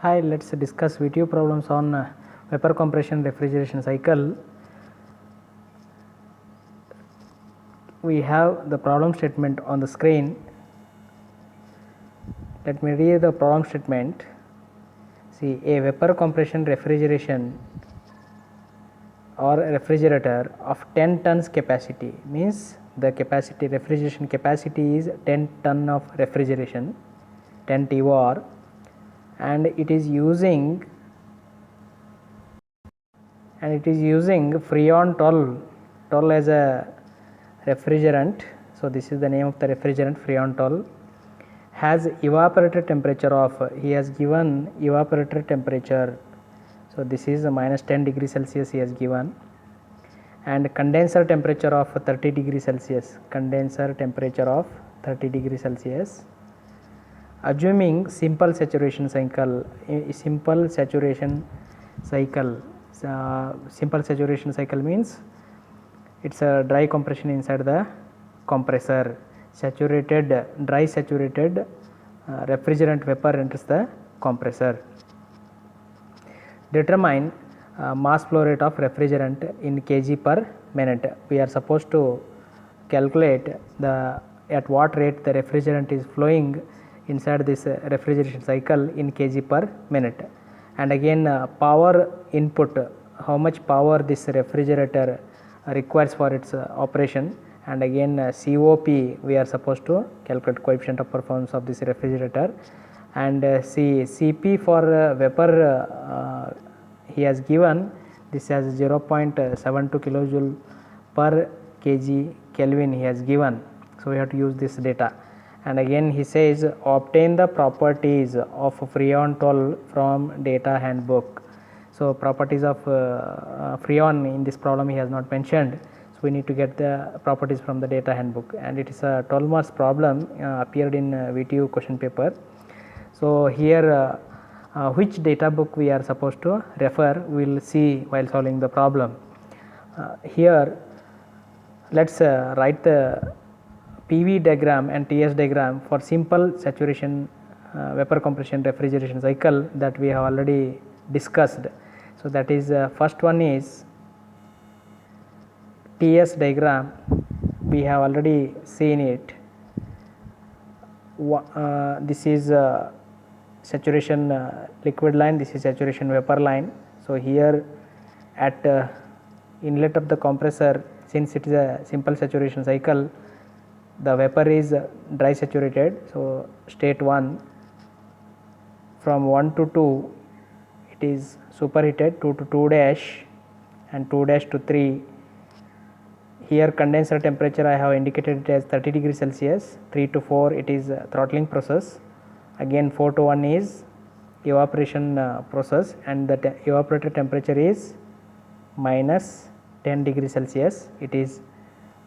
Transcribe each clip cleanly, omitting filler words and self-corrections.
Hi, let's discuss VTU problems on vapor compression refrigeration cycle. We have the problem statement on the screen. Let me read the problem statement. See, a vapor compression refrigeration or refrigerator of 10 tons capacity means the capacity refrigeration capacity is 10 ton of refrigeration, 10 TOR, and it is using Freon 12 as a refrigerant. So this is the name of the refrigerant, Freon 12. Has evaporator temperature of, he has given evaporator temperature, so this is a minus 10 degrees Celsius he has given, and condenser temperature of 30 degrees Celsius, condenser temperature of 30 degrees Celsius. Assuming simple saturation cycle, simple saturation cycle means it's a dry compression inside the compressor. Dry saturated refrigerant vapor enters the compressor. Determine mass flow rate of refrigerant in kg per minute. We are supposed to calculate at what rate the refrigerant is flowing inside this refrigeration cycle in kg per minute. And again power input, how much power this refrigerator requires for its operation, and again COP we are supposed to calculate coefficient of performance of this refrigerator, and CP for vapor he has given this as 0.72 kilojoule per kg Kelvin he has given. So we have to use this data, and again he says obtain the properties of Freon 12 from data handbook. So properties of Freon in this problem he has not mentioned, so we need to get the properties from the data handbook, and it is a 12 marks problem appeared in VTU question paper. So here which data book we are supposed to refer, we will see while solving the problem. Here let's write the PV diagram and TS diagram for simple saturation vapor compression refrigeration cycle that we have already discussed. So that is first one is TS diagram, we have already seen it. This is saturation liquid line, this is saturation vapor line. So here at inlet of the compressor, since it is a simple saturation cycle, the vapor is dry saturated. So state 1, from 1 to 2 it is superheated, 2 to 2 dash and 2 dash to 3. Here condenser temperature I have indicated it as 30 degrees Celsius, 3 to 4 it is throttling process, again 4 to 1 is evaporation process, and the evaporator temperature is minus 10 degrees Celsius, it is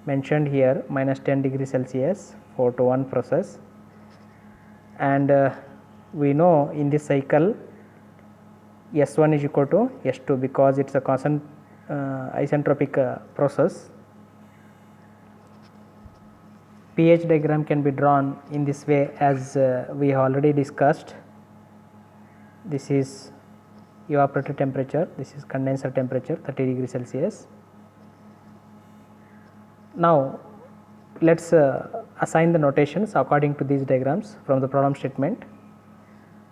mentioned here minus 10 degrees Celsius, 4 to 1 process. And we know in this cycle S1 is equal to S2 because it is a constant isentropic process. pH diagram can be drawn in this way as we have already discussed. This is evaporator temperature, this is condenser temperature 30 degrees Celsius. Now let us assign the notations according to these diagrams from the problem statement.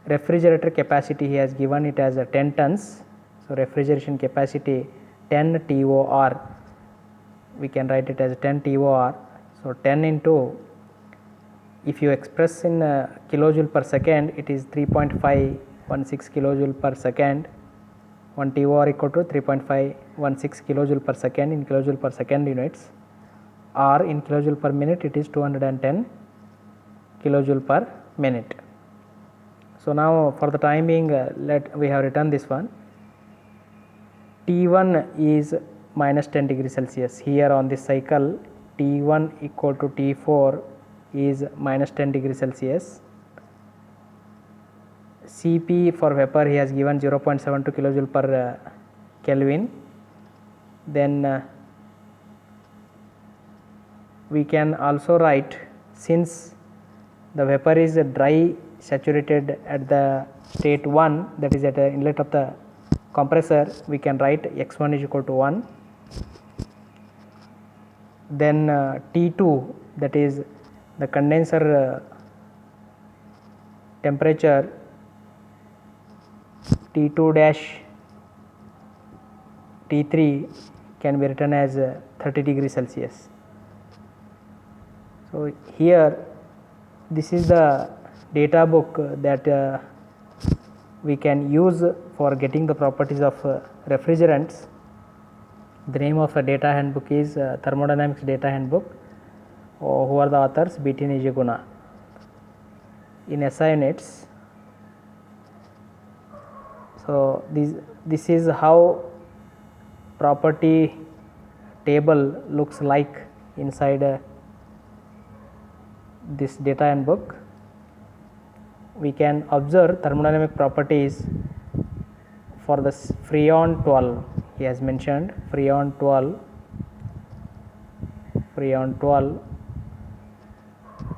Refrigerator capacity he has given it as 10 tons. So refrigeration capacity 10 TOR, we can write it as 10 TOR. So 10 into, if you express in kilojoule per second, it is 3.516 kilojoule per second. 1 TOR equal to 3.516 kilojoule per second in kilojoule per second units, or in kilojoule per minute it is 210 kilojoule per minute. So now for the time being we have written this one. T1 is minus 10 degrees Celsius. Here on this cycle T1 equal to T4 is minus 10 degrees Celsius. Cp for vapor he has given 0.72 kilojoule per Kelvin. Then we can also write, since the vapor is dry saturated at the state 1, that is at the inlet of the compressor, we can write x1 is equal to 1. Then T2, that is the condenser temperature, T2 dash T3 can be written as 30 degrees Celsius. So here this is the data book that we can use for getting the properties of refrigerants. The name of a data handbook is Thermodynamics Data Handbook. Who are the authors? B.T. Nijiguna. In SI units. So this is how property table looks like inside this data handbook. We can observe thermodynamic properties for the Freon 12. He has mentioned Freon 12.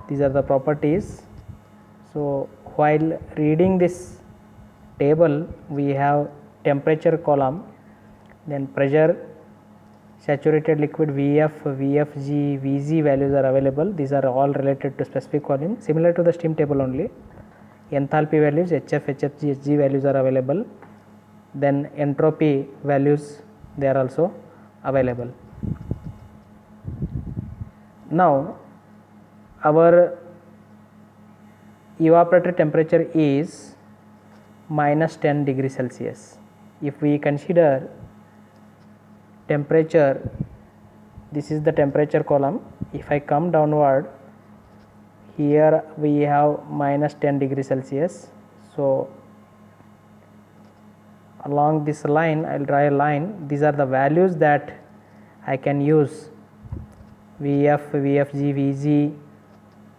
These are the properties. So while reading this table, we have temperature column, then pressure, saturated liquid Vf, Vfg, Vg values are available. These are all related to specific volume, similar to the steam table only. Enthalpy values, HF, HFG, Hg values are available. Then entropy values, they are also available. Now our evaporator temperature is minus 10 degrees Celsius. If we consider temperature, this is the temperature column. If I come downward, here we have minus 10 degrees Celsius. So along this line, I will draw a line. These are the values that I can use: Vf, Vfg, Vg,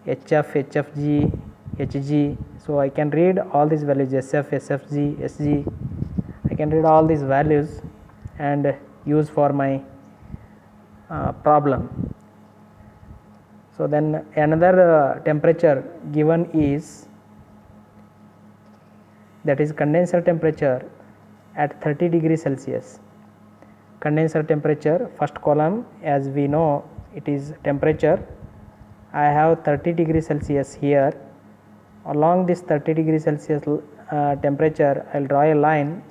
HF, HFG, Hg. So I can read all these values: SF, SFG, Sg. I can read all these values and use for my problem. So then another temperature given is, that is condenser temperature at 30 degrees Celsius. Condenser temperature, first column, as we know, it is temperature. I have 30 degrees Celsius here. Along this 30 degrees Celsius temperature, I will draw a line.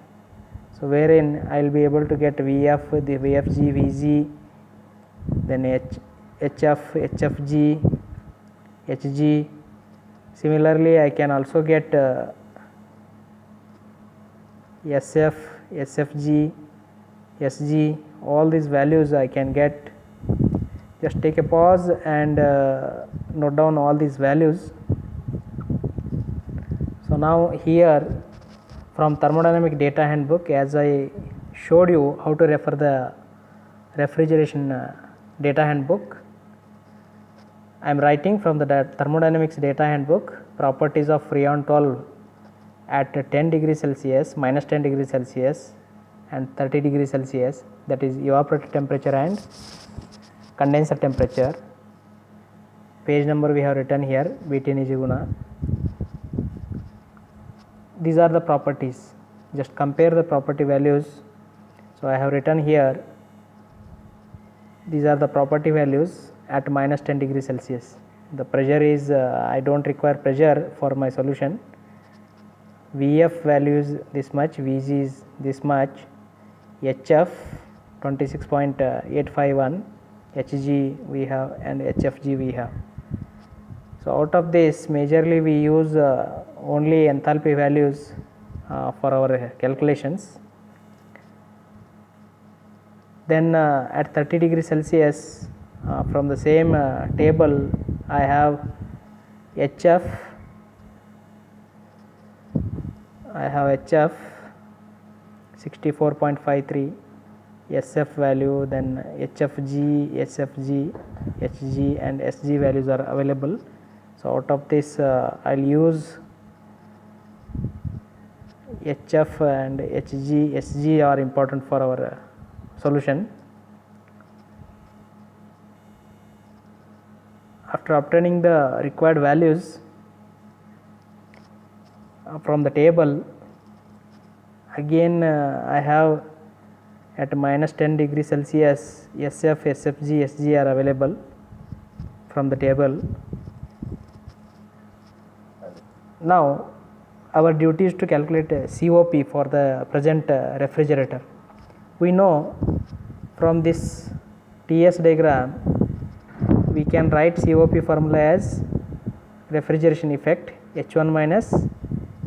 So wherein I will be able to get Vf, the Vfg, Vg, then HF, HFG, Hg. Similarly, I can also get SF, SFG, Sg. All these values I can get. Just take a pause and note down all these values. So now here from thermodynamic data handbook, as I showed you how to refer the refrigeration data handbook, I am writing from the thermodynamics data handbook properties of Freon 12 at 10 degrees Celsius, minus 10 degrees Celsius and 30 degrees Celsius, that is evaporator temperature and condenser temperature. Page number we have written here, B.T. Nijiguna. These are the properties. Just compare the property values. So I have written here, these are the property values at minus 10 degrees Celsius. The pressure is, I don't require pressure for my solution. Vf value is this much, Vg is this much, HF 26.851, Hg we have and HFG we have. So out of this, majorly we use only enthalpy values for our calculations. Then at 30 degrees Celsius, from the same table, I have HF, 64.53, SF value, then HFG, SFG, Hg and Sg values are available. So out of this, I will use HF and Hg, Sg are important for our solution. After obtaining the required values, from the table. Again I have at minus 10 degree Celsius SF, SFG, SG are available from the table. Now our duty is to calculate COP for the present refrigerator. We know from this TS diagram we can write COP formula as refrigeration effect H1 minus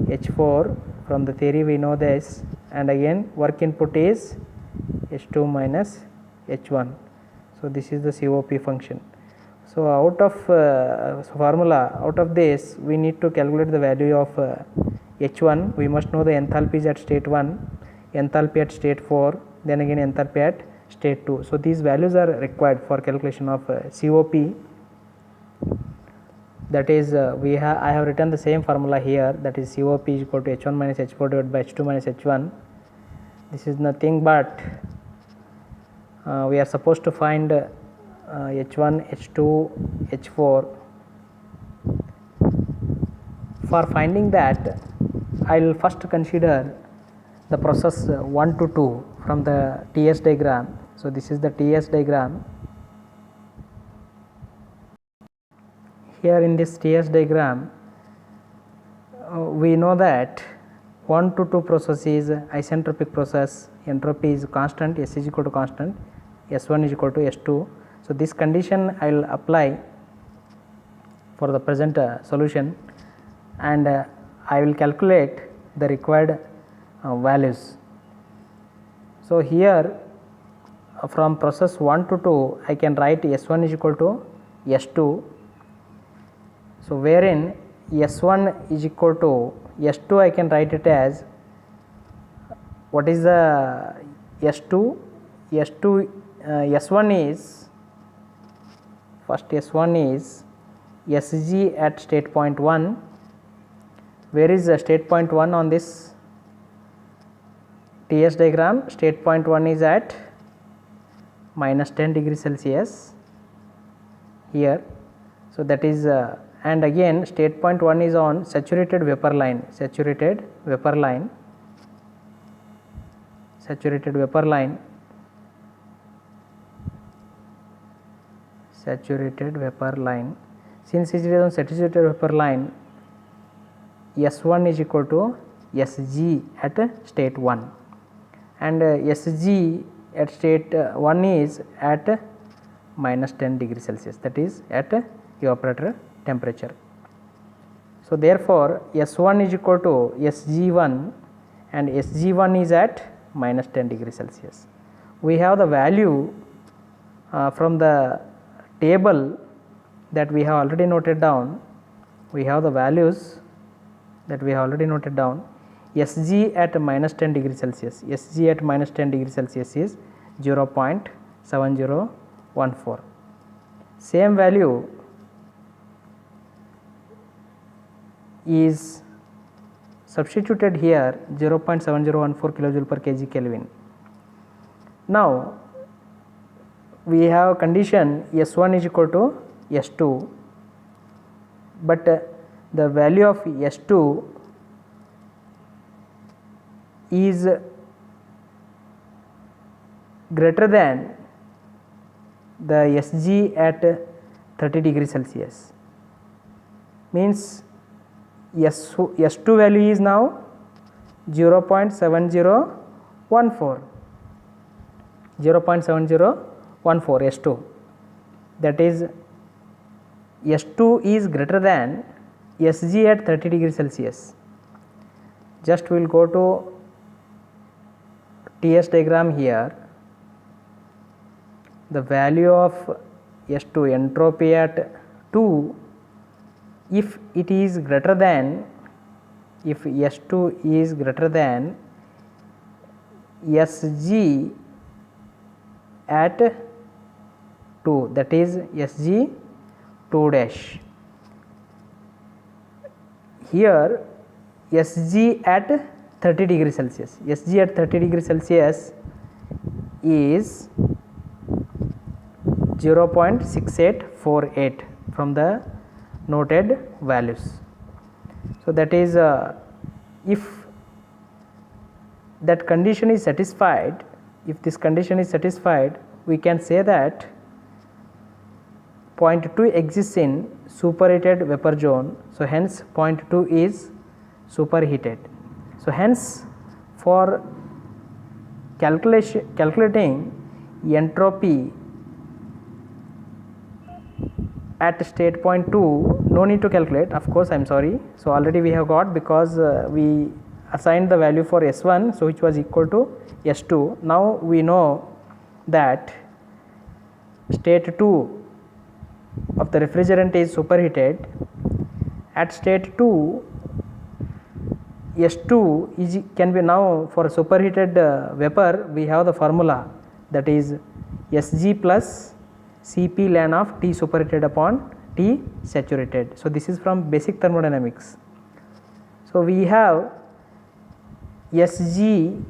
H4. From the theory we know this, and again work input is H2 minus H1. So this is the COP function. So out of formula, out of this we need to calculate the value of H1. We must know the enthalpies at state 1, enthalpy at state 4, then again enthalpy at state 2. So these values are required for calculation of COP. That is I have written the same formula here, that is COP is equal to H1 minus H4 divided by H2 minus H1. This is nothing but we are supposed to find H1, H2, H4. For finding that, I will first consider the process 1 to 2 from the TS diagram. So this is the TS diagram. Here in this TS diagram we know that 1 to 2 process is isentropic process, entropy is constant, S is equal to constant, S1 is equal to S2. So this condition I will apply for the present solution, and I will calculate the required values. So here from process 1 to 2 I can write S1 is equal to S2. So wherein S1 is equal to S2, I can write it as, what is the S2? S1 is, first S1 is SG at state point 1. Where is the state point 1 on this TS diagram? State point 1 is at minus 10 degree Celsius here. So that is and again state point 1 is on saturated vapor line, saturated vapor line. Since it is on saturated vapor line, S1 is equal to SG at state 1, and SG at state 1 is at minus 10 degree Celsius, that is at evaporator temperature. So therefore S1 is equal to SG1, and SG1 is at minus 10 degree Celsius. We have the value from the table that we have already noted down. We have the values that we have already noted down. SG at minus 10 degree Celsius, SG at minus 10 degree Celsius is 0.7014. Same value is substituted here, 0.7014 kilojoule per kg Kelvin. Now we have condition S1 is equal to S2, but the value of S2 is greater than the SG at 30 degree Celsius, means S2 value is now 0.7014 S2, that is S2 is greater than SG at 30 degree Celsius. Just we will go to TS diagram here. The value of S2, entropy at 2, if it is greater than, if S2 is greater than SG at 2, that is SG 2 dash. Here SG at 30 degree Celsius, SG at 30 degree Celsius is 0.6848 from the noted values. So that is if that condition is satisfied, if this condition is satisfied, we can say that point 2 exists in superheated vapor zone. So hence point 2 is superheated. So hence for calculating entropy at state point 2, no need to calculate, of course, I am sorry. So already we have got, because we assigned the value for S1, so which was equal to S2. Now we know that state 2 of the refrigerant is superheated. At state 2, S2 is, can be, now for superheated vapor we have the formula, that is Sg plus Cp ln of T superheated upon T saturated. So this is from basic thermodynamics. So we have Sg2,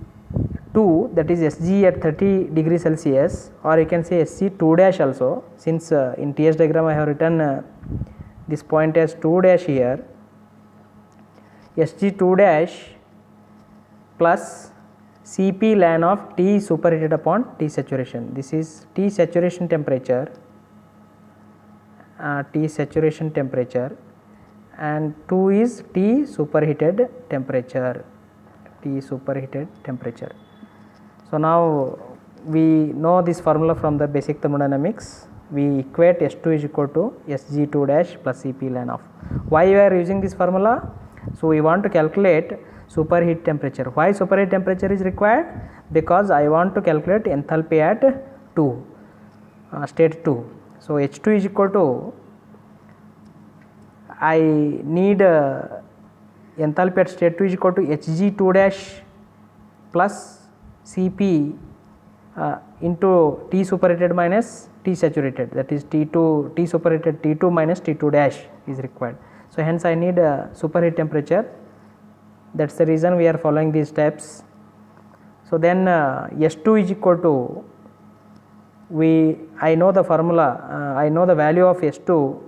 that is Sg at 30 degree Celsius, or you can say Sc2 dash also, since in TS diagram I have written this point as 2 dash here. Sg2 dash plus Cp ln of T superheated upon T saturation. This is T saturation temperature, and 2 is T superheated temperature, So now we know this formula from the basic thermodynamics. We equate S2 is equal to Sg2 dash plus Cp ln of. Why we are using this formula? So we want to calculate superheat temperature. Why superheat temperature is required? Because I want to calculate enthalpy at 2, state 2. So H2 is equal to, I need enthalpy at state 2 is equal to Hg2 dash plus Cp into T superheated minus T saturated, that is T2, T superheated T2 minus T2 dash is required. So hence I need superheat temperature. That's the reason we are following these steps. So then S2 is equal to, I know the formula, I know the value of S2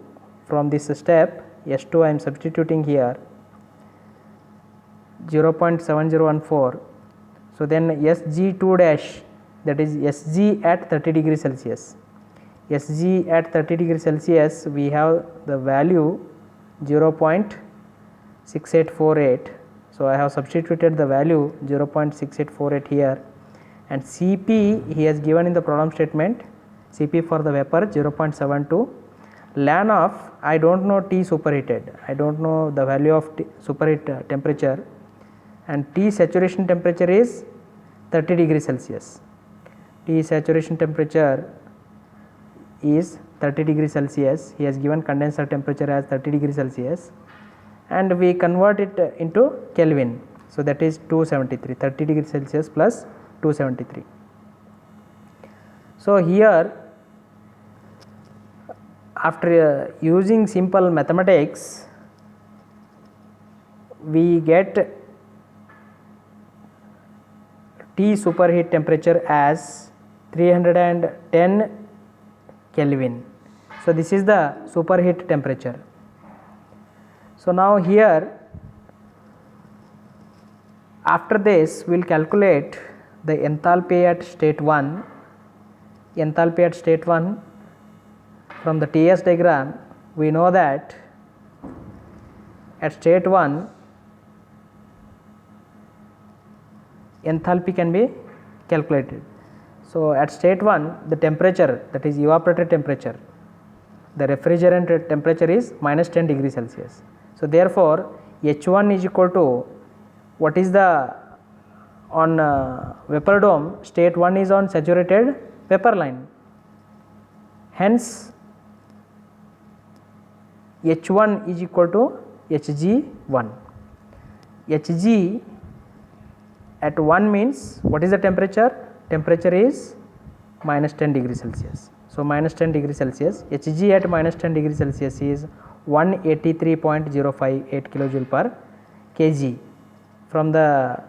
from this step. S2 I am substituting here 0.7014. So then Sg2 dash, that is Sg at 30 degree Celsius. Sg at 30 degree Celsius we have the value 0.6848. So I have substituted the value 0.6848 here, and Cp he has given in the problem statement, Cp for the vapor 0.72. Ln of, I do not know T superheated, I do not know the value of superheat temperature, and T saturation temperature is 30 degree Celsius. T saturation temperature is 30 degree Celsius. He has given condenser temperature as 30 degree Celsius, and we convert it into Kelvin. So that is 273, 30 degree Celsius plus 273. So here, after using simple mathematics, we get T superheat temperature as 310 Kelvin. So this is the superheat temperature. So now here, after this we will calculate the enthalpy at state 1. Enthalpy at state 1, from the TS diagram we know that at state 1 enthalpy can be calculated. So at state 1 the temperature, that is evaporated temperature, the refrigerant temperature is minus 10 degree Celsius. So therefore H1 is equal to, what is the, on vapor dome state 1 is on saturated vapor line, hence H1 is equal to Hg1. Hg at 1 means, what is the temperature? Temperature is minus 10 degree Celsius. So minus 10 degree Celsius, Hg at minus 10 degree Celsius is 183.058 kilojoule per kg. From the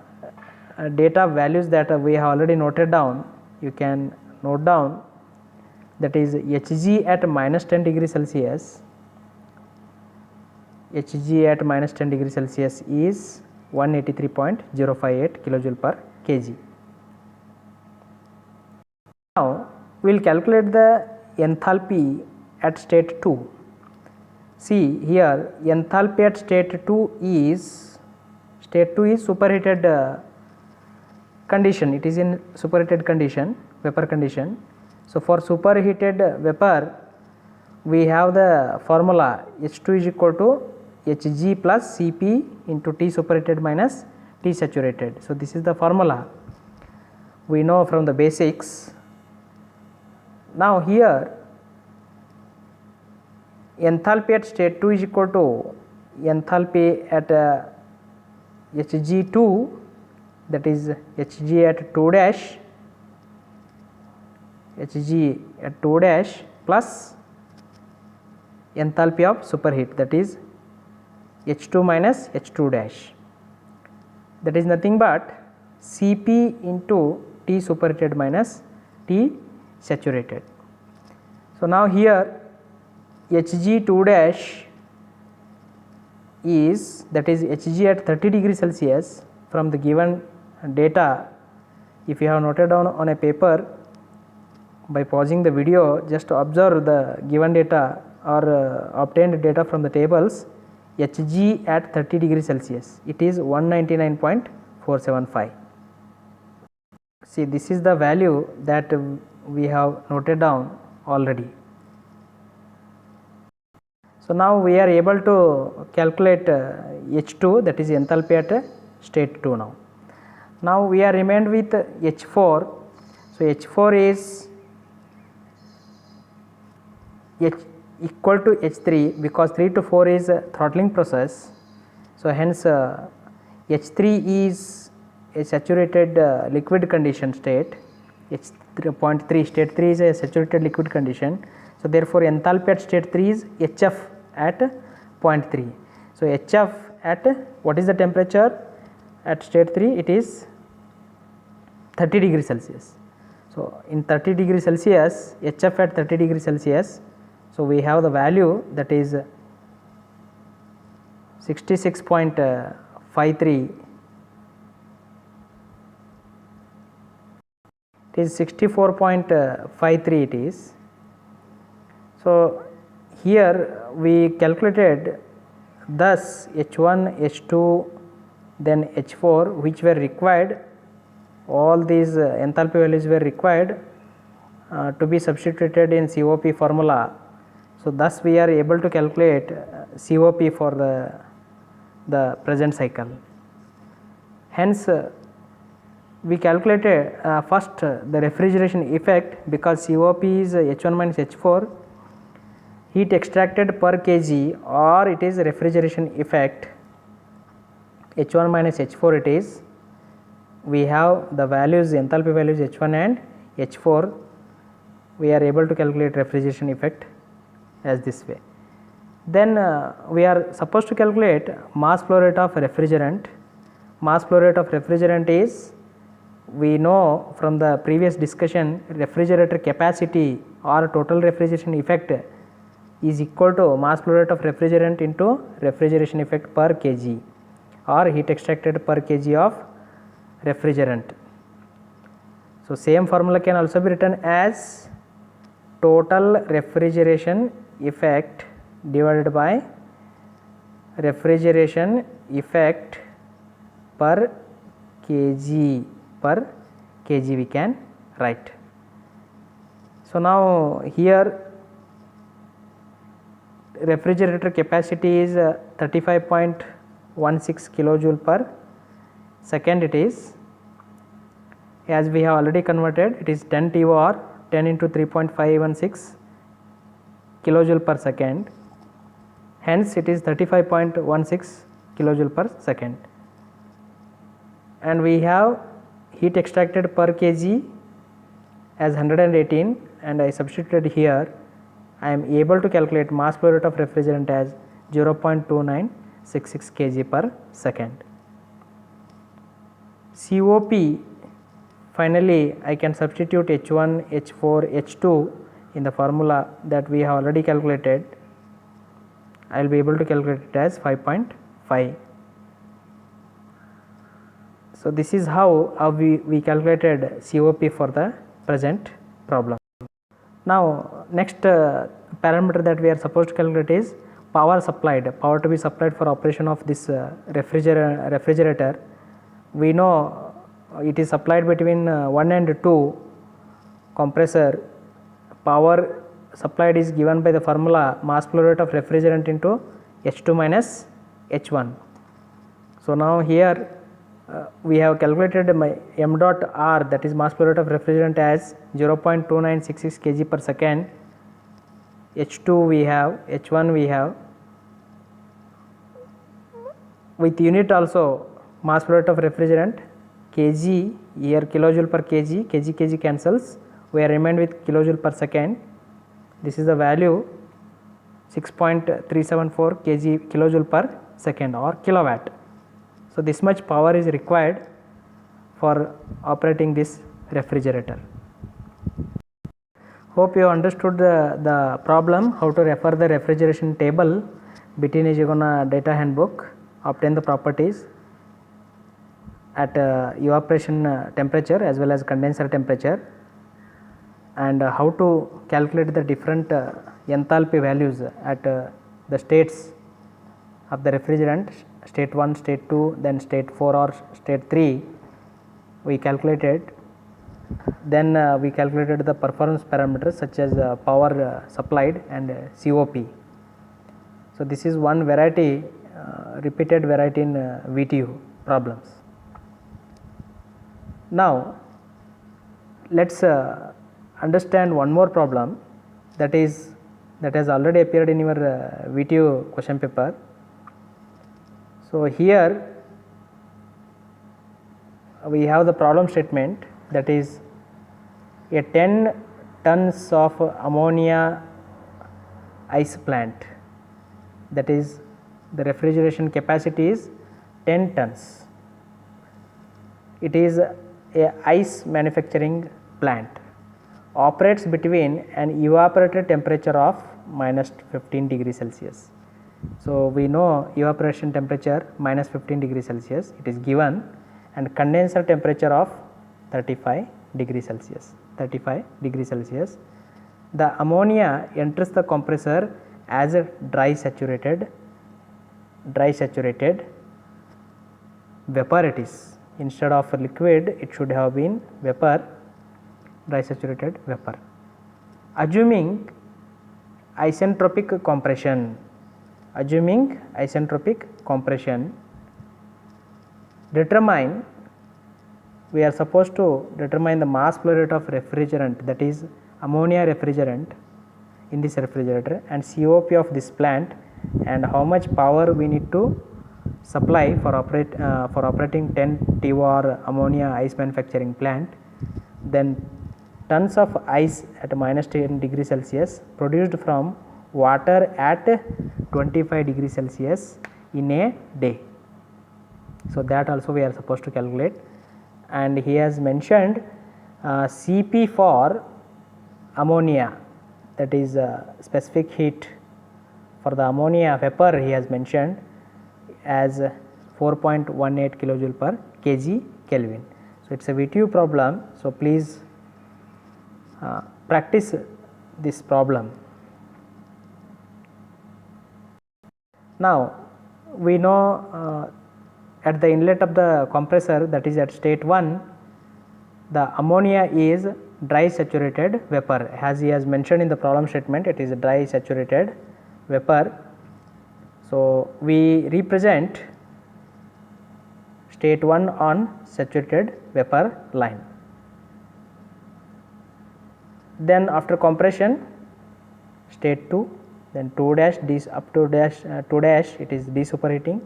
data values that we have already noted down, you can note down, that is Hg at minus 10 degree Celsius, Hg at minus 10 degree Celsius is 183.058 kilojoule per kg. Now we will calculate the enthalpy at state 2. See here, enthalpy at state 2 is superheated condition. It is in superheated condition, vapor condition. So for superheated vapor, we have the formula H2 is equal to Hg plus Cp into T superheated minus T saturated. So this is the formula we know from the basics. Now here enthalpy at state 2 is equal to enthalpy at Hg2, that is Hg at 2 dash, Hg at 2 dash plus enthalpy of superheat, that is H2 minus H2 dash, that is nothing but Cp into T superheated minus T saturated. So now here Hg2 dash is, that is Hg at 30 degrees Celsius from the given data. If you have noted down on a paper, by pausing the video, just observe the given data or obtained data from the tables. Hg at 30 degrees Celsius, it is 199.475. See, this is the value that we have noted down already. So now we are able to calculate H2, that is enthalpy at state 2 now. Now we are remained with H4. So H4 is H equal to H3 because 3 to 4 is a throttling process. So hence H3 is a saturated liquid condition state. H3.3 state 3 is a saturated liquid condition. So therefore enthalpy at state 3 is HF at 0.3. So HF at, what is the temperature at state 3? It is 30 degrees Celsius. So in 30 degrees Celsius, HF at 30 degrees Celsius, so we have the value that is 66.53. It is 64.53 it is. So here we calculated thus H1, H2, then H4, which were required. All these enthalpy values were required to be substituted in COP formula. So thus we are able to calculate COP for the present cycle. Hence we calculated first the refrigeration effect, because COP is H1 minus H4, heat extracted per kg, or it is refrigeration effect H1 minus H4 it is. We have the values, enthalpy values H1 and H4. We are able to calculate refrigeration effect as this way. Then we are supposed to calculate mass flow rate of refrigerant. Mass flow rate of refrigerant is, we know from the previous discussion, refrigerator capacity or total refrigeration effect is equal to mass flow rate of refrigerant into refrigeration effect per kg or heat extracted per kg of refrigerant. So same formula can also be written as total refrigeration effect divided by refrigeration effect per kg we can write. So now here refrigerator capacity is 35.16 kilojoule per second it is. As we have already converted, it is 10 TO or 10 into 3.516 kilojoule per second. Hence it is 35.16 kilojoule per second. And we have heat extracted per kg as 118, and I substituted here. I am able to calculate mass flow rate of refrigerant as 0.2966 kg per second. COP, finally I can substitute H1, H4, H2 in the formula that we have already calculated. I will be able to calculate it as 5.5. So this is how we calculated COP for the present problem. Now next parameter that we are supposed to calculate is power supplied, power to be supplied for operation of this refrigerator. We know it is supplied between 1 and 2 compressor. Power supplied is given by the formula mass flow rate of refrigerant into H2 minus H1. So now here we have calculated my m dot r, that is mass flow rate of refrigerant, as 0.2966 kg per second. H2 we have, H1 we have. With unit also, mass flow rate of refrigerant kg, here kilojoule per kg, kg cancels, we are remained with kilojoule per second. This is the value 6.374 kilojoule per second or kilowatt. So this much power is required for operating this refrigerator. Hope you understood the problem, how to refer the refrigeration table between Ejigona data handbook, obtain the properties at evaporation temperature as well as condenser temperature, and how to calculate the different enthalpy values at the states of the refrigerant, state 1, state 2, then state 4 or state 3 we calculated. Then we calculated the performance parameters such as power supplied and COP. So this is one variety, repeated variety in VTU problems. Now let us understand one more problem that has already appeared in your VTU question paper. So here we have the problem statement, that is a 10 tons of ammonia ice plant, that is the refrigeration capacity is 10 tons. It is a ice manufacturing plant, operates between an evaporator temperature of minus 15 degrees Celsius. So we know evaporation temperature minus 15 degrees Celsius, it is given, and condenser temperature of 35 degrees Celsius. The ammonia enters the compressor as a dry saturated vapor it is. Instead of liquid, it should have been vapor, dry saturated vapor. Assuming isentropic compression, we are supposed to determine the mass flow rate of refrigerant, that is ammonia refrigerant in this refrigerator, and COP of this plant, and how much power we need to supply for operating 10 TOR ammonia ice manufacturing plant. Then tons of ice at minus 10 degrees Celsius produced from water at 25 degrees Celsius in a day. So that also we are supposed to calculate, and he has mentioned Cp for ammonia, that is specific heat for the ammonia vapor, he has mentioned as 4.18 kilojoule per kg Kelvin. So it is a VTU problem, so please practice this problem. Now we know at the inlet of the compressor, that is at state 1, the ammonia is dry saturated vapor, as he has mentioned in the problem statement, it is a dry saturated vapor. So we represent state 1 on saturated vapor line. Then after compression, state 2, then 2 dash, this up to dash 2 dash it is desuperheating,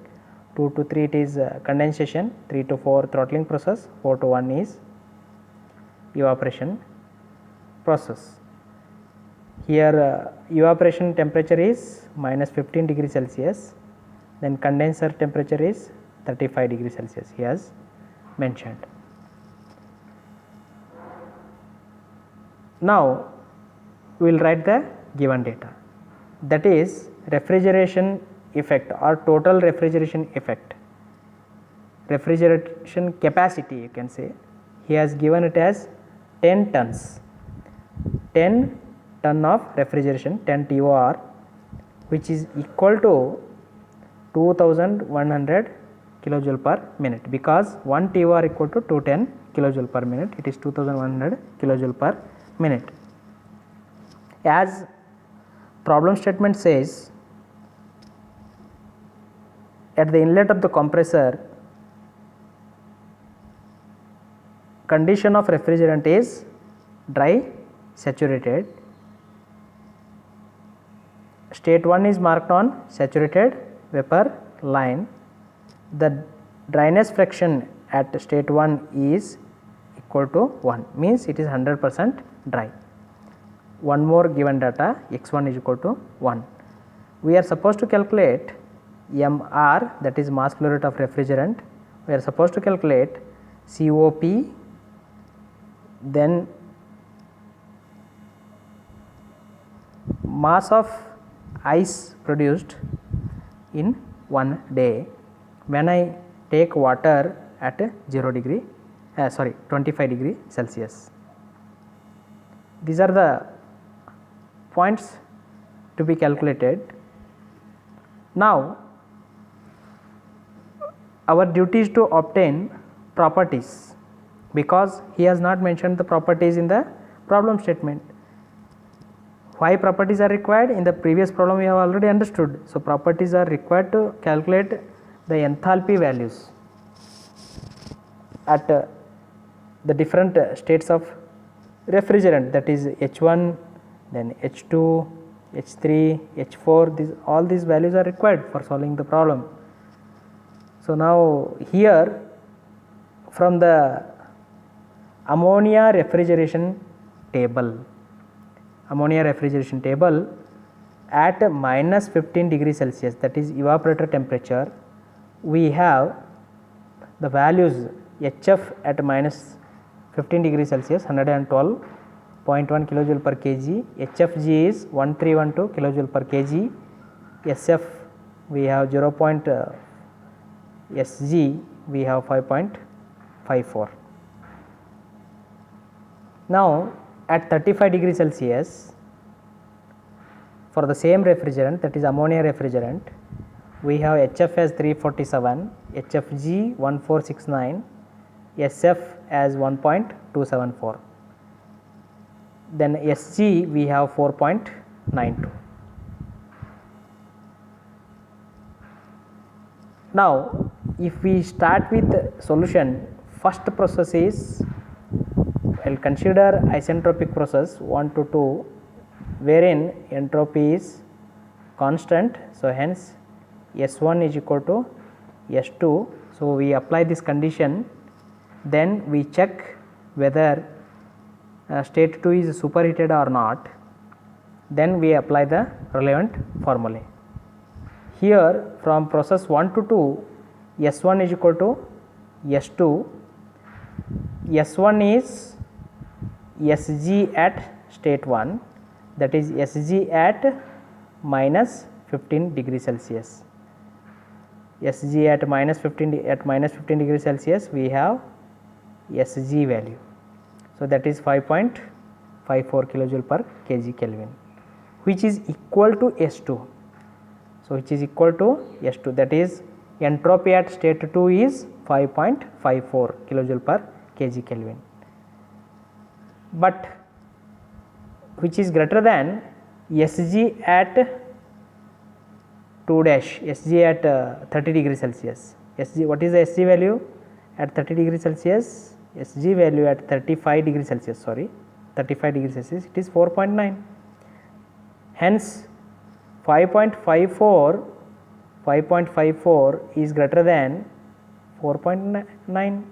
2 to 3 it is condensation, 3 to 4 throttling process, 4 to 1 is evaporation process. Here evaporation temperature is minus 15 degrees Celsius, then condenser temperature is 35 degrees Celsius, he has mentioned. Now we will write the given data, that is refrigeration effect or total refrigeration effect. refrigeration capacity, you can say, he has given it as 10 tons, 10 ton of refrigeration, 10 TOR, which is equal to 2100 kilojoule per minute, because 1 TOR equal to 210 kilojoule per minute, it is 2100 kilojoule per minute. As problem statement says, at the inlet of the compressor, condition of refrigerant is dry saturated. State 1 is marked on saturated vapor line. The dryness fraction at state 1 is equal to 1, means it is 100% dry. One more given data, x1 is equal to 1. We are supposed to calculate MR, that is mass flow rate of refrigerant. We are supposed to calculate COP, then mass of ice produced in 1 day when I take water at 25 degree Celsius. These are the points to be calculated. Now, our duty is to obtain properties, because he has not mentioned the properties in the problem statement. Why properties are required? In the previous problem we have already understood. So, properties are required to calculate the enthalpy values at the different states of refrigerant, that is H1, then H2, H3, H4, all these values are required for solving the problem. So, now here from the ammonia refrigeration table at minus 15 degree Celsius, that is evaporator temperature, we have the values HF at minus 15 degree Celsius 112.1 kilojoule per kg, HFG is 1312 kilojoule per kg, SF we have 0. SG we have 5.54. Now, at 35 degree Celsius, for the same refrigerant, that is ammonia refrigerant, we have HF as 347, HFG 1469, SF as 1.274, then SG we have 4.92. Now, if we start with solution, first process is, I will consider isentropic process 1 to 2, wherein entropy is constant. So, hence S1 is equal to S2. So, we apply this condition, then we check whether state 2 is superheated or not, then we apply the relevant formulae. Here from process 1 to 2, S1 is equal to S2, S1 is SG at state 1, that is SG at minus 15 degree Celsius. SG at minus 15 degree Celsius we have SG value. So, that is 5.54 kilojoule per kg Kelvin, which is equal to S2. So, which is equal to S2, that is entropy at state 2 is 5.54 kilojoule per kg Kelvin, but which is greater than SG at 2 dash, SG at 30 degree Celsius. SG, what is the SG value at 30 degree Celsius? SG value at 35 degree Celsius, 35 degree Celsius, it is 4.9. Hence, 5.54 is greater than 4.9.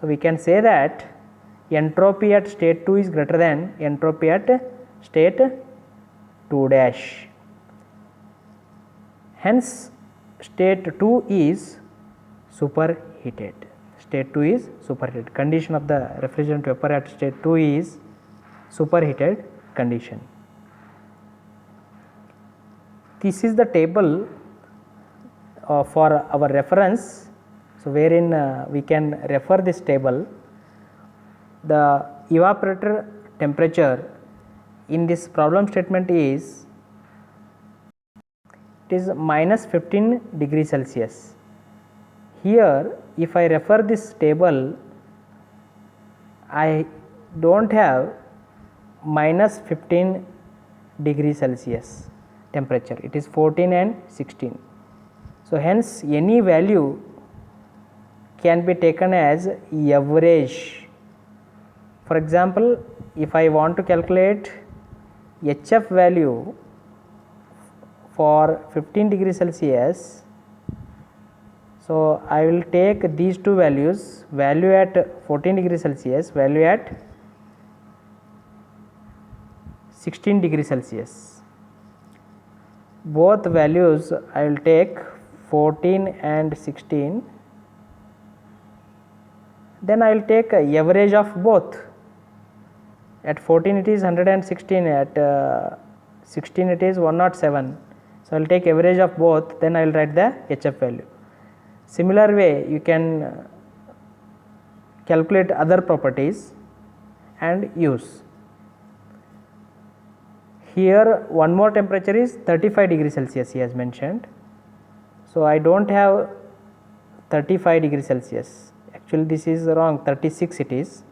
So, we can say that entropy at state 2 is greater than entropy at state 2 dash. Hence, state 2 is superheated. State 2 is superheated. Condition of the refrigerant vapor at state 2 is superheated condition. This is the table for our reference. So wherein we can refer this table. The evaporator temperature in this problem statement is minus 15 degrees Celsius. Here if I refer this table, I don't have minus 15 degrees Celsius temperature, it is 14 and 16. So hence any value can be taken as average. For example, if I want to calculate HF value for 15 degrees Celsius, so I will take these two values, value at 14 degrees Celsius, value at 16 degrees Celsius. Both values I will take 14 and 16, then I will take a average of both. At 14 it is 116, at 16 it is 107. So I will take average of both, then I will write the HF value. Similar way you can calculate other properties and use. Here one more temperature is 35 degrees Celsius he has mentioned. So I don't have 35 degrees Celsius, actually this is wrong, 36 it is.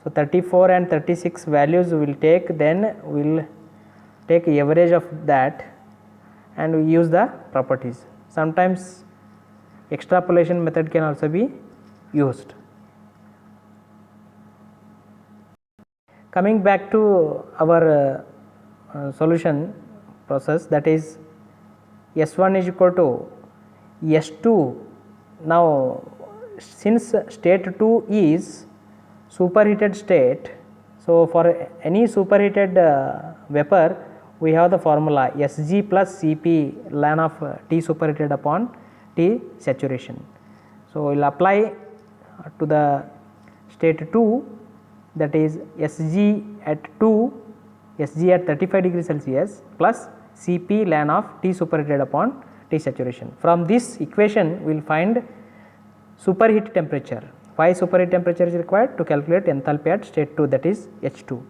So 34 and 36 values we will take, then we will take average of that and we use the properties. Sometimes extrapolation method can also be used. Coming back to our solution process, that is S1 is equal to S2. Now since state 2 is superheated state, so for any superheated vapor we have the formula Sg plus Cp ln of T superheated upon T saturation. So we will apply to the state 2, that is Sg at 2, Sg at 35 degrees Celsius plus Cp ln of T superheated upon T saturation. From this equation we will find superheat temperature. Why superheat temperature is required? To calculate enthalpy at state 2, that is H2.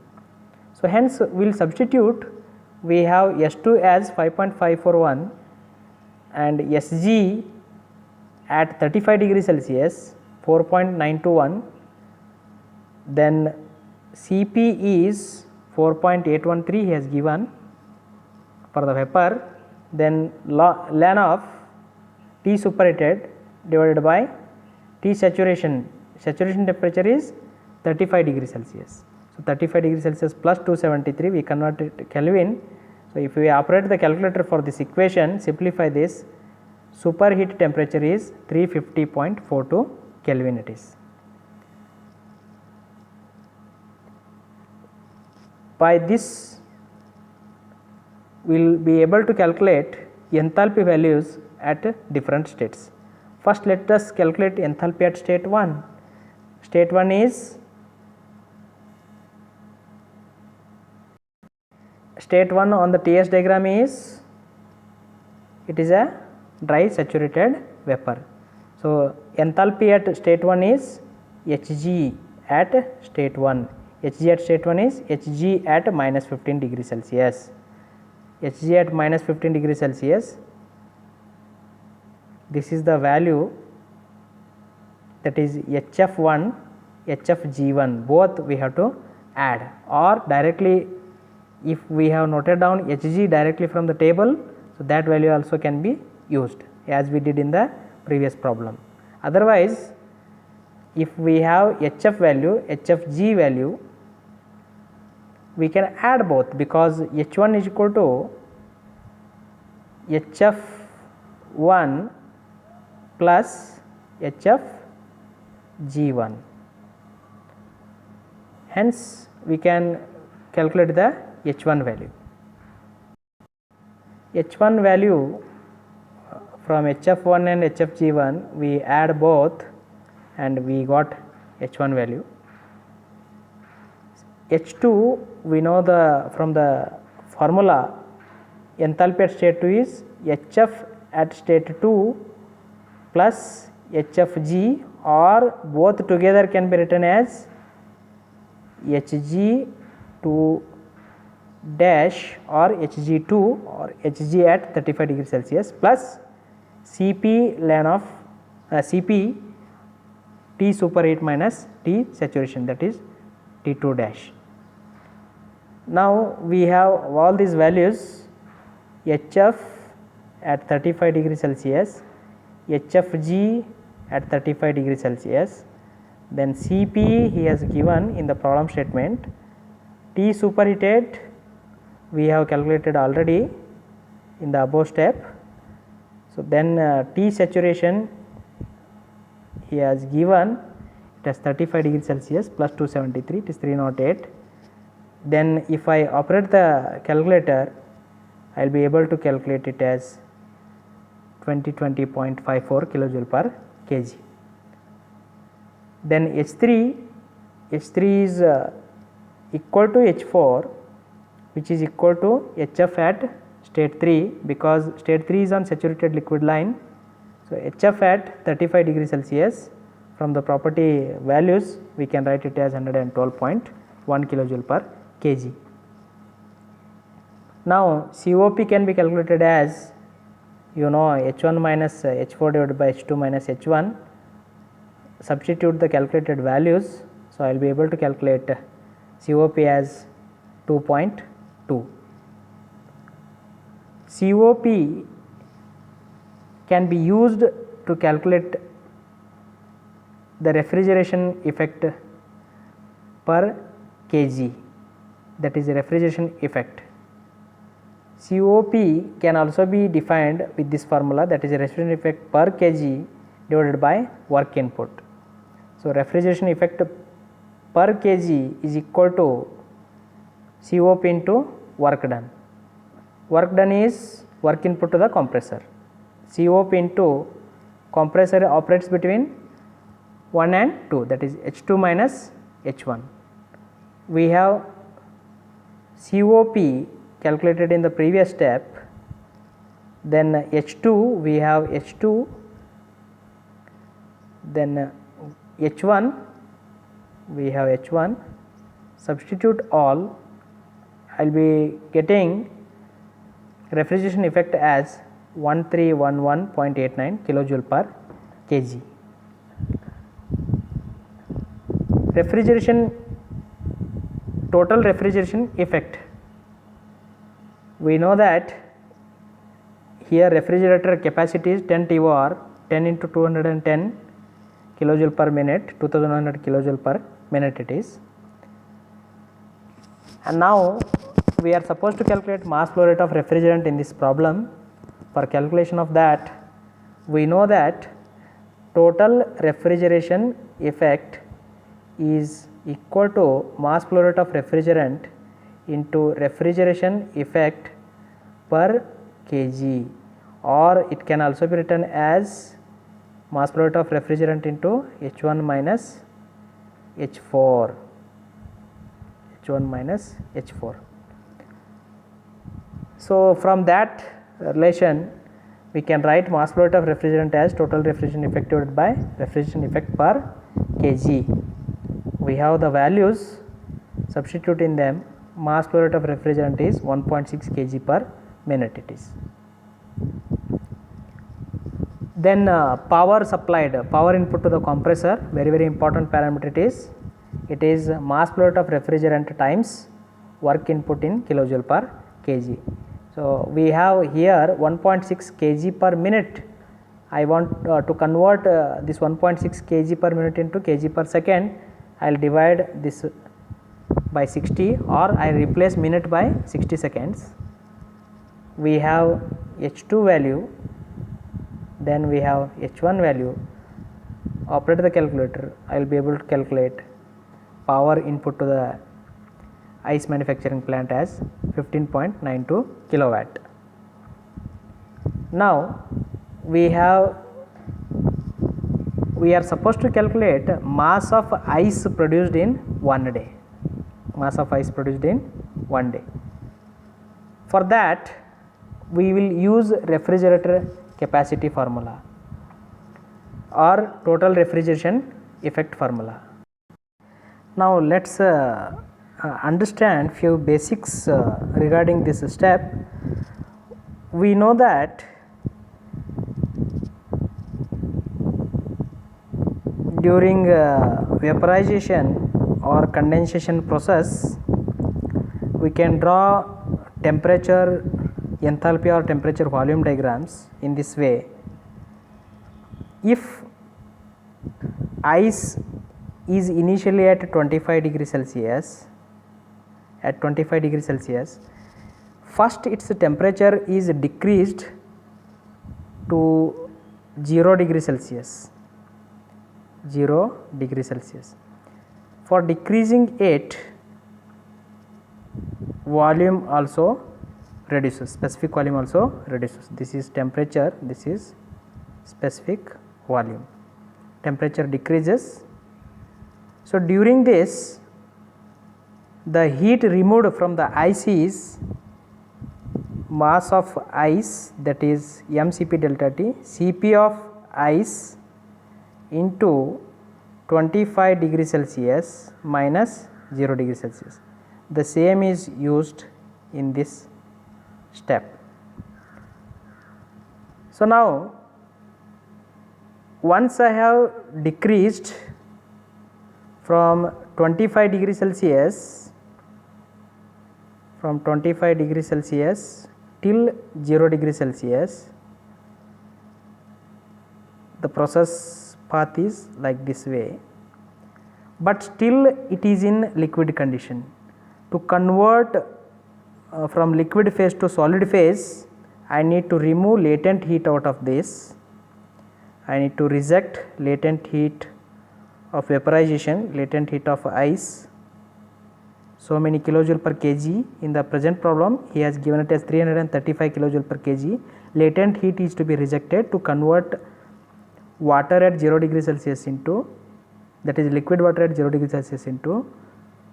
So hence we will substitute, we have S2 as 5.541 and Sg at 35 degrees Celsius 4.921, then Cp is 4.813 he has given for the vapor, then ln of T superheated divided by T saturation. Saturation temperature is 35 degrees Celsius. So 35 degrees Celsius plus 273, we convert it to Kelvin. So if we operate the calculator for this equation, simplify this, superheat temperature is 350.42 Kelvin it is. By this we will be able to calculate enthalpy values at different states. First let us calculate enthalpy at state 1. State 1 is, state 1 on the TS diagram is, it is a dry saturated vapor. So enthalpy at state 1 is Hg at state 1. Hg at state 1 is Hg at minus 15 degrees Celsius. Hg at minus 15 degrees Celsius, this is the value, that is HF1, HFG1, both we have to add, or directly if we have noted down Hg directly from the table, so that value also can be used as we did in the previous problem. Otherwise if we have HF value, HFG value, we can add both, because H1 is equal to HF1 plus HFG1. Hence we can calculate the H1 value. H1 value from HF1 and HFG1 we add both and we got H1 value. H2 we know the from the formula, enthalpy at state 2 is HF at state 2 plus HFG, or both together can be written as Hg2 dash or Hg2 or Hg at 35 degree Celsius plus Cp ln of Cp T superheat minus T saturation, that is T2 dash. Now we have all these values: HF at 35 degree Celsius, HFG at 35 degree Celsius, then Cp he has given in the problem statement, T superheated we have calculated already in the above step. So then T saturation he has given it as 35 degree Celsius plus 273, it is 308. Then if I operate the calculator, I will be able to calculate it as 2020.54 kilojoule per kg. Then H3 is equal to H4, which is equal to HF at state 3, because state 3 is on saturated liquid line. So HF at 35 degree Celsius, from the property values we can write it as 112.1 kilojoule per kg. Now COP can be calculated as, you know, H1 minus H4 divided by H2 minus H1. Substitute the calculated values, so I will be able to calculate COP as 2.2. COP can be used to calculate the refrigeration effect per kg, that is the refrigeration effect. COP can also be defined with this formula, that is a refrigeration effect per kg divided by work input. So refrigeration effect per kg is equal to COP into work done. Work done is work input to the compressor. COP into compressor operates between 1 and 2, that is H2 minus H1. We have COP calculated in the previous step, then H2 we have H2, then H1 we have H1, substitute all, I will be getting refrigeration effect as 1311.89 kilojoule per kg. Refrigeration, total refrigeration effect, we know that here refrigerator capacity is 10 TOR, 10 into 210 kilojoule per minute, 2100 kilojoule per minute it is. And now we are supposed to calculate mass flow rate of refrigerant in this problem. For calculation of that, we know that total refrigeration effect is equal to mass flow rate of refrigerant into refrigeration effect per kg, or it can also be written as mass flow rate of refrigerant into H1 minus H4, H1 minus H4. So from that relation we can write mass flow rate of refrigerant as total refrigeration effect divided by refrigeration effect per kg. We have the values, substitute in them, mass flow rate of refrigerant is 1.6 kg per minute it is. Then power supplied, power input to the compressor, very important parameter it is mass flow rate of refrigerant times work input in kilojoule per kg. So we have here 1.6 kg per minute. I want to convert this 1.6 kg per minute into kg per second. I will divide this by 60, or I replace minute by 60 seconds. We have H2 value, then we have H1 value. Operate the calculator, I will be able to calculate power input to the ice manufacturing plant as 15.92 kilowatt. Now we are supposed to calculate mass of ice produced in 1 day, mass of ice produced in 1 day. For that we will use refrigerator capacity formula. or total refrigeration effect formula. Now let's understand few basics regarding this step. We know that during vaporization or condensation process, we can draw temperature, enthalpy or temperature volume diagrams in this way. If ice is initially at 25 degrees Celsius, first its temperature is decreased to 0 degrees Celsius. For decreasing it, volume also reduces, specific volume also reduces. This is temperature, this is specific volume. Temperature decreases. So during this, the heat removed from the ice is mass of ice, that is mCp delta T, Cp of ice into 25 degrees Celsius minus 0 degrees Celsius. The same is used in this step. So now once I have decreased from 25 degrees Celsius till 0 degrees Celsius, the process path is like this way, but still it is in liquid condition. To convert from liquid phase to solid phase, I need to remove latent heat out of this. I need to reject latent heat of vaporization, latent heat of ice, so many kilojoule per kg. In the present problem, he has given it as 335 kilojoule per kg. Latent heat is to be rejected to convert water at 0 degrees Celsius into, that is liquid water at 0 degrees Celsius into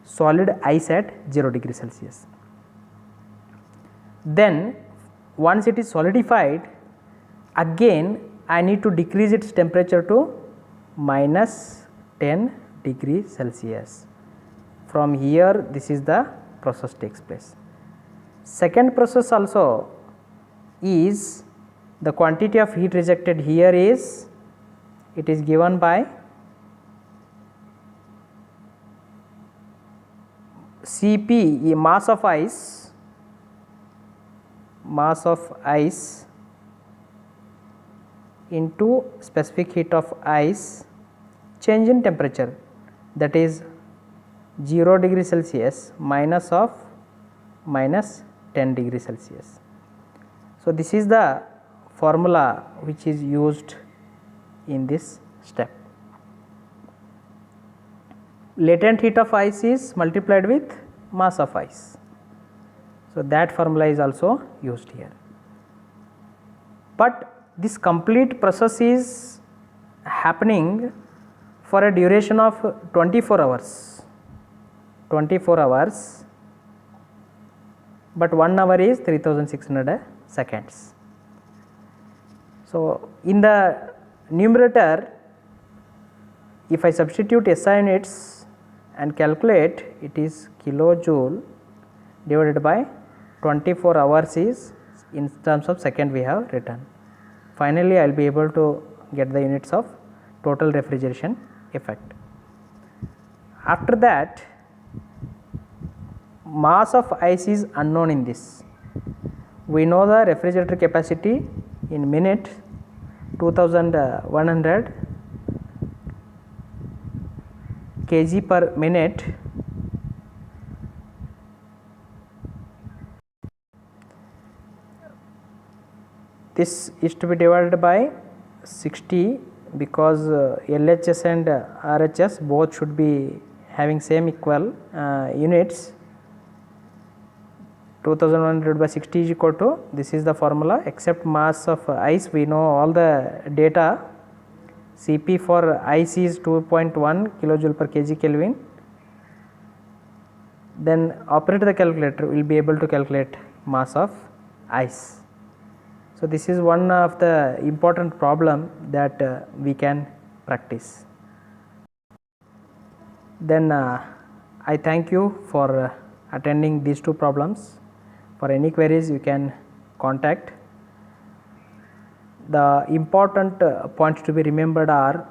solid ice at 0 degrees Celsius. Then once it is solidified, again I need to decrease its temperature to minus 10 degrees Celsius. From here, this is the process takes place. Second process also is, the quantity of heat rejected here is, it is given by Cp, mass of ice into specific heat of ice, change in temperature, that is 0 degree Celsius minus 10 degree Celsius. So this is the formula which is used in this step. Latent heat of ice is multiplied with mass of ice. So that formula is also used here. But this complete process is happening for a duration of 24 hours. But 1 hour is 3600 seconds. So in the numerator, if I substitute SI units and calculate, it is kilojoule divided by 24 hours is in terms of second we have written. Finally, I will be able to get the units of total refrigeration effect. After that, mass of ice is unknown in this. We know the refrigerator capacity in minute 2100 kg per minute. This is to be divided by 60 because LHS and RHS both should be having same equal units. 2100 by 60 is equal to, this is the formula, except mass of ice we know all the data. Cp for ice is 2.1 kilojoule per kg Kelvin. Then operate the calculator, will be able to calculate mass of ice. So this is one of the important problem that we can practice. Then I thank you for attending these two problems. For any queries you can contact. The important points to be remembered are,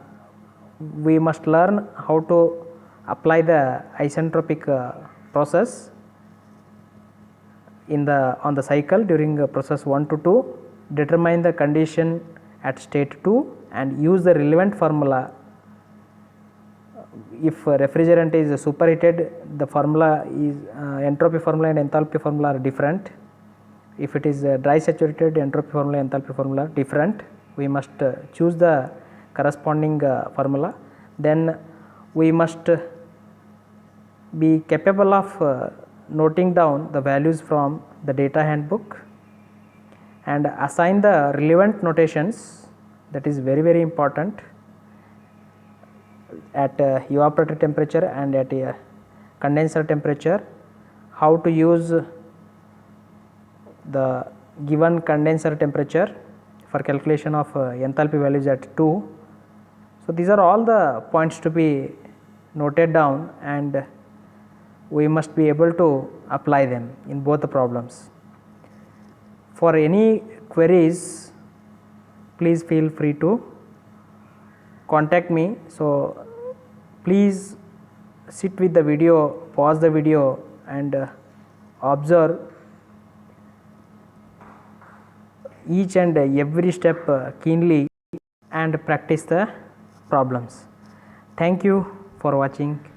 we must learn how to apply the isentropic process on the cycle during process 1 to 2, determine the condition at state 2 and use the relevant formula. If refrigerant is superheated, the formula is entropy formula and enthalpy formula are different. If it is dry saturated, entropy formula and enthalpy formula are different. We must choose the corresponding formula. Then we must be capable of noting down the values from the data handbook and assign the relevant notations. That is very important at evaporator temperature and at condenser temperature. How to use the given condenser temperature for calculation of enthalpy values at 2. So these are all the points to be noted down, and we must be able to apply them in both the problems. For any queries, please feel free to contact me. So please sit with the video, pause the video and observe each and every step keenly and practice the problems. Thank you for watching.